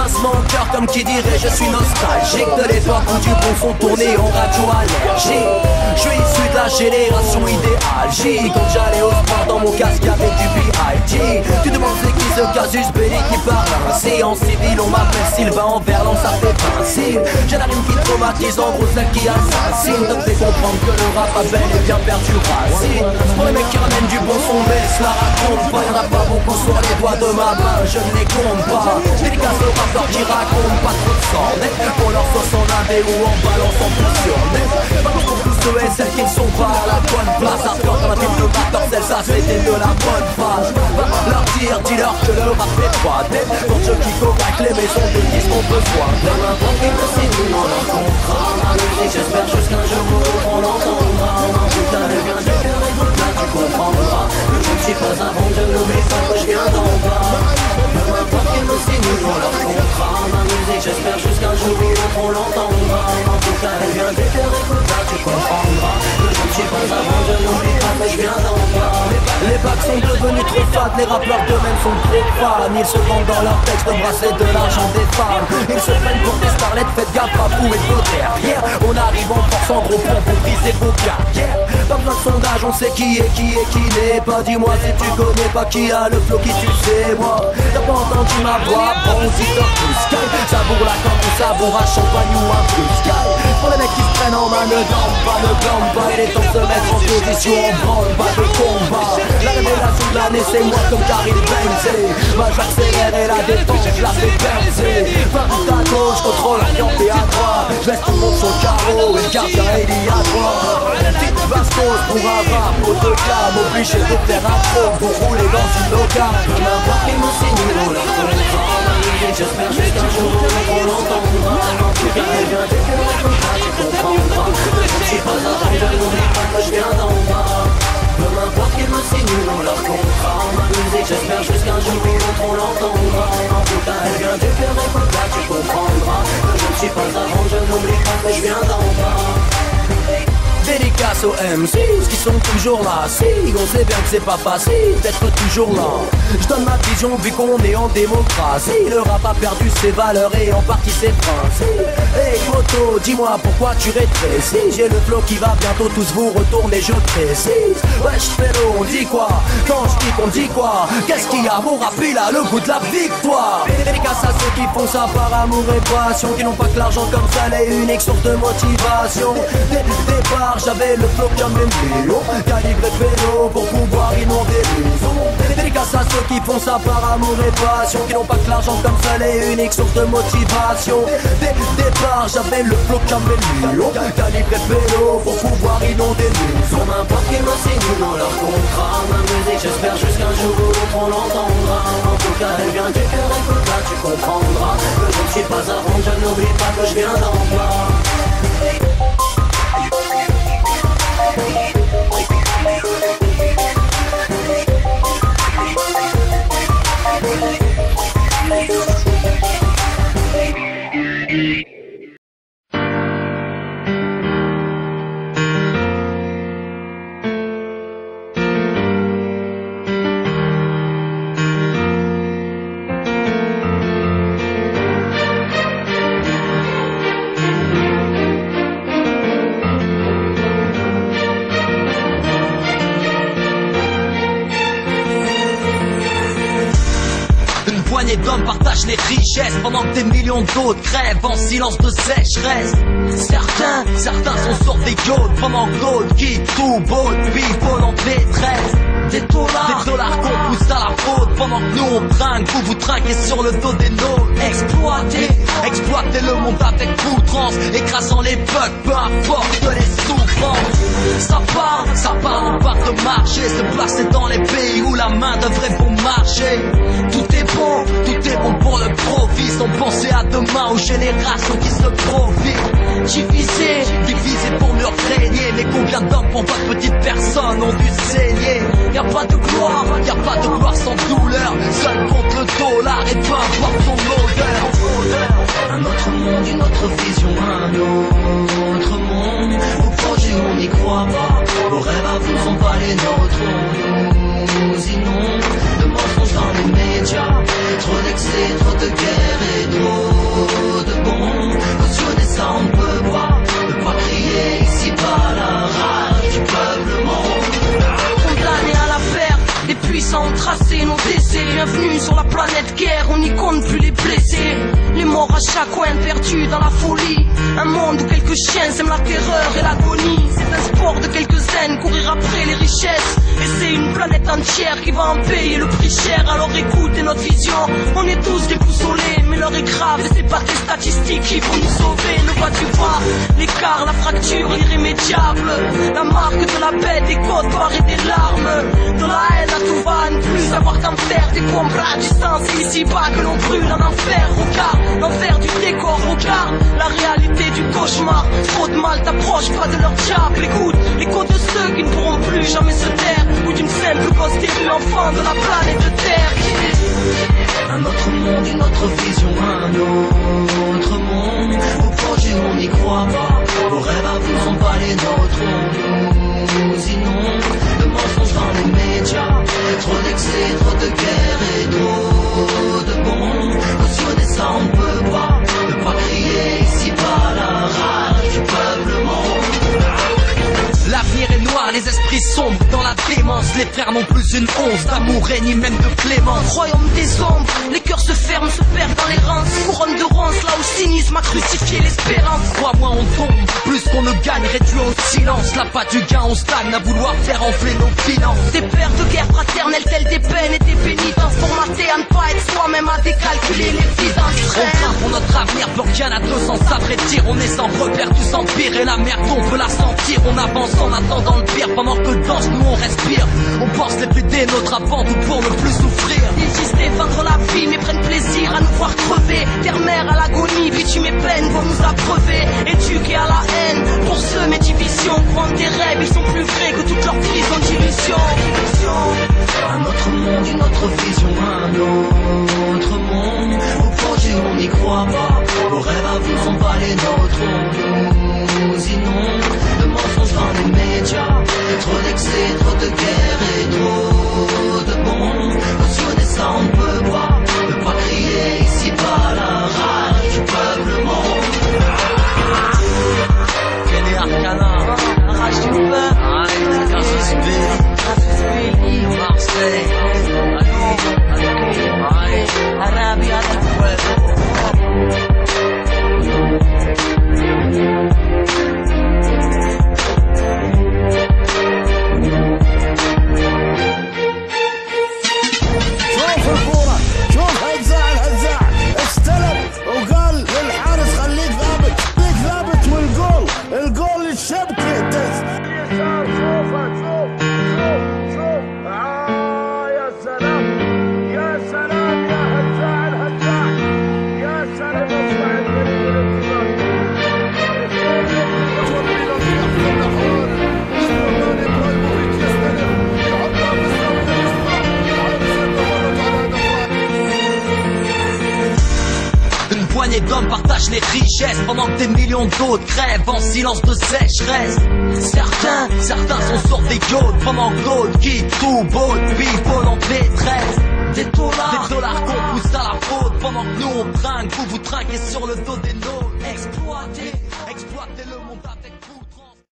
pincement au cœur comme qui dirait je suis nostalgique de l'époque où du bon son tourné en radio allergique. Je suis issu de la génération idéale J. Quand j'allais au sport dans mon casque avec du B.I.G. Tu demandes c'est qui ce casus belli qui parle ainsi. En civil on m'appelle Sylvain, en verlan ça fait facile. J'ai la rime qui traumatise, en gros celle qui assassine. Te fait comprendre que le rap a bel et bien perdu racine. Pour les mecs qui ramènent du bon son mais cela raconte pas. Y'en a pas beaucoup sur les doigts de ma main, je ne les compte pas. Dédicace aux rappeurs qui racontent pas trop de sang net. Pour leur sauce en indé ou en balance en pression net. Pas pour tous ceux et celles qui ne sont pas à la bonne place. Hardcore dans la ville de batteur, celle ça c'était de la bonne phase. Leur dire, dis-leur que le rap n'est pas tête. Pour ceux qui convainquent les maisons de disques ont besoin. Peu importe qu'ils me signent dans leur contrat. Ma musique j'espère jusqu'un jour on l'entendra. En tout cas elle vient du cœur et tout là tu comprendras. Que je ne suis pas un bon, je n'oublie pas que je viens d'en bas. Peu importe qu'ils me signent dans leur contrat. Ma musique j'espère jusqu'un jour on l'entendra. En tout cas elle vient du cœur et tout là tu comprendras. Que je ne suis pas un bon, je n'oublie pas que je viens d'en bas. Les bacs sont devenus trop fades, les rappeurs d'eux-mêmes sont trop fans. Ils se vendent dans leurs textes de brasser de l'argent des femmes. Ils se prennent pour des starlettes, faites gaffe à vous et vos derrière. On arrive en force en gros plan pour briser vos carrières. Pas besoin de sondage, on sait qui n'est pas. Dis-moi si tu connais pas qui a le flow, qui tu sais moi. T'as pas entendu ma voix, bon si t'as plus sky. Savoure la camp, on savoure un champagne ou un plus sky. Pour les mecs qui se prennent en main, ne glande pas. Il est temps de se mettre en position, en branle, pas de combat. La révélation de l'année c'est moi comme Karim Benzé. Moi j'accélère et la détente je la fais percer. Pas tout à gauche, contrôle l'ambiance et à droite. Je laisse tout le monde sur le carreau et le gardien il y a droit. Petite bastos pour un rap, autocam. Obligé de faire un pro pour rouler dans une locale. Peu importe qu'ils me signent dans leur contrat. J'espère jusqu'un jour on l'entendra. En tout cas elle vient du cœur et comme ça tu comprendras. Que je ne suis pas un rêve, je n'oublie pas que je viens d'en bas. Peu importe qu'ils me signent dans leur contrat. Ma musique j'espère jusqu'un jour on l'entendra. En tout cas elle vient du cœur et comme ça tu comprendras. Que je ne suis pas avant, je n'oublie pas que je viens d'en bas. Dédicace aux MC qui sont toujours là. Si on sait bien que c'est pas facile d'être toujours là. Je donne ma vision vu qu'on est en démocratie. Le rap a perdu ses valeurs et en partie ses principes. Hey Moto, dis-moi pourquoi tu rétrécis. J'ai le flow qui va bientôt tous vous retourner, je précise. Wesh pélo, on dit quoi? Quand je dis qu'on dit quoi? Qu'est-ce qu'il y a? Mon rap il a le goût de la victoire. Dédicace à ceux qui font ça par amour et passion, qui n'ont pas que l'argent comme ça, les uniques sources de motivation. Dès le départ j'avais le flow comme un million, calibré vélo pour pouvoir inonder l'horizon. Dédicace à ceux qui font ça par amour et passion, qui n'ont pas que l'argent comme ça, les uniques sources de motivation. Dès le départ j'avais le flow comme un million, calibré vélo pour pouvoir inonder l'horizon. Peu importe qu'ils me signent dans leur contrat. Ma musique j'espère jusqu'un jour on l'entendra. En tout cas elle vient du cœur et comme ça tu comprendras. Que je ne suis pas avant, je n'oublie pas que je viens d'en bas. D'hommes partagent les richesses pendant que des millions d'autres crèvent en silence de sécheresse. Certains sont sur des yachts pendant que d'autres quittent tout beau people en détresse. Des dollars qu'on pousse à la faute pendant que nous on trinque, vous trinquez sur le dos des nôtres. Exploiter le monde avec outrance, écrasant les bugs, peu importe les souffrances. Ça part, on part de marcher, se placer dans les pays où la main devrait bon marcher. Tout est bon pour le profit, sans penser à demain aux générations qui se profitent. Divisé pour mieux régner, mais combien d'hommes pour votre petite personne ont dû saigner. Y'a pas de gloire sans douleur, seul contre le dollar et peu importe son odeur. Un autre monde, une autre vision, un autre monde. Vos projets on n'y croit pas, vos rêves à vous sont pas les nôtres. On nous inonde de mensonges dans les médias, trop d'excès, trop de guerre et trop à chaque coin perdu dans la folie. Un monde où quelques chiens sèment la terreur et l'agonie. C'est un sport de quelques zen, courir après les richesses. Et c'est une planète entière qui va en payer le prix cher. Alors écoutez notre vision, on est tous déboussolés. Mais l'heure est grave et c'est pas tes statistiques qui vont nous sauver. Ne vois-tu pas l'écart, la fracture irrémédiable, la marque de la bête, des côtes barres et des larmes. De la haine à tout va, ne plus savoir qu'en faire. Des combats du sang, c'est ici-bas que l'on brûle en enfer. Regarde l'enfer du décor, regarde la réalité du cauchemar. Trop de mal t'approche pas de leur diable. Écoute l'écho de ceux qui ne pourront plus jamais se taire, ou d'une simple gosse début enfant de la planète Terre. Un autre monde, une autre vision, un autre monde. Au projet on n'y croit pas, vos rêves à vous sont pas les nôtres. On nous inonde de mensonges dans les médias. Trop d'excès, trop de guerre et trop de bombes. Cautionner ça on ne peut pas, ne pas crier ici pas la rage du peuplement. L'avenir est noir, les esprits sombres dans la démence. Les frères n'ont plus une once d'amour et ni même de clémence. Royaume des ombres, les cœurs se ferment, se perdent dans les rangs. Couronne de ronces, là où le cynisme a crucifié l'espérance. Crois-moi on tombe, plus qu'on ne gagne, réduit au silence. La pas du gain on stagne, à vouloir faire enfler nos finances. Des pères de guerre fraternelle, telles des peines et des pénitences. Formatés à ne pas être soi-même, à décalculer l'évidence. On craint pour notre avenir, plus rien à deux sans sabre et tir. On est sans repère, tous en pire et la merde on peut la sentir. On avance en attendant le pire, pendant que dans nous on respire. On pense les plus des nôtres avant tout pour ne plus souffrir. Ils disent défendre la vie mais prennent plaisir à nous voir crever. Terre mère à l'agonie, bitume et peine vont nous abreuver. Éduqués à la haine, pour semer division. Croient des rêves, ils sont plus vrais que toutes leurs prisons d'illusion. Un autre monde, une autre vision, un autre monde. Au projet on n'y croit pas, vos rêves à vous sont pas les nôtres. On nous inonde de mensonges dans les médias. Trop d'excès, trop de guerre et trop de bombes. Cautionner ça on ne peut pas, ne pas crier ici pas la rage du peuplement. Kenny Arcana, La rage du peuple, Arrête, Casus Bill, Marseille, Arabia del Pueblo. شوف الكورة، شوف هزاع استلم وقال للحارس خليك ثابت والجول للشبكة يهتز. شوف يا سلام يا هزاع يا سلام اصبع الجميل Une poignée d'hommes partagent les richesses pendant que des millions d'autres crèvent en silence de sécheresse. Certains sont sur des yachts pendant que d'autres quittent tout beau people en détresse. Des dollars qu'on pousse à la faute pendant que nous on trinque, vous trinquez sur le dos des nôtres. Exploitez le monde.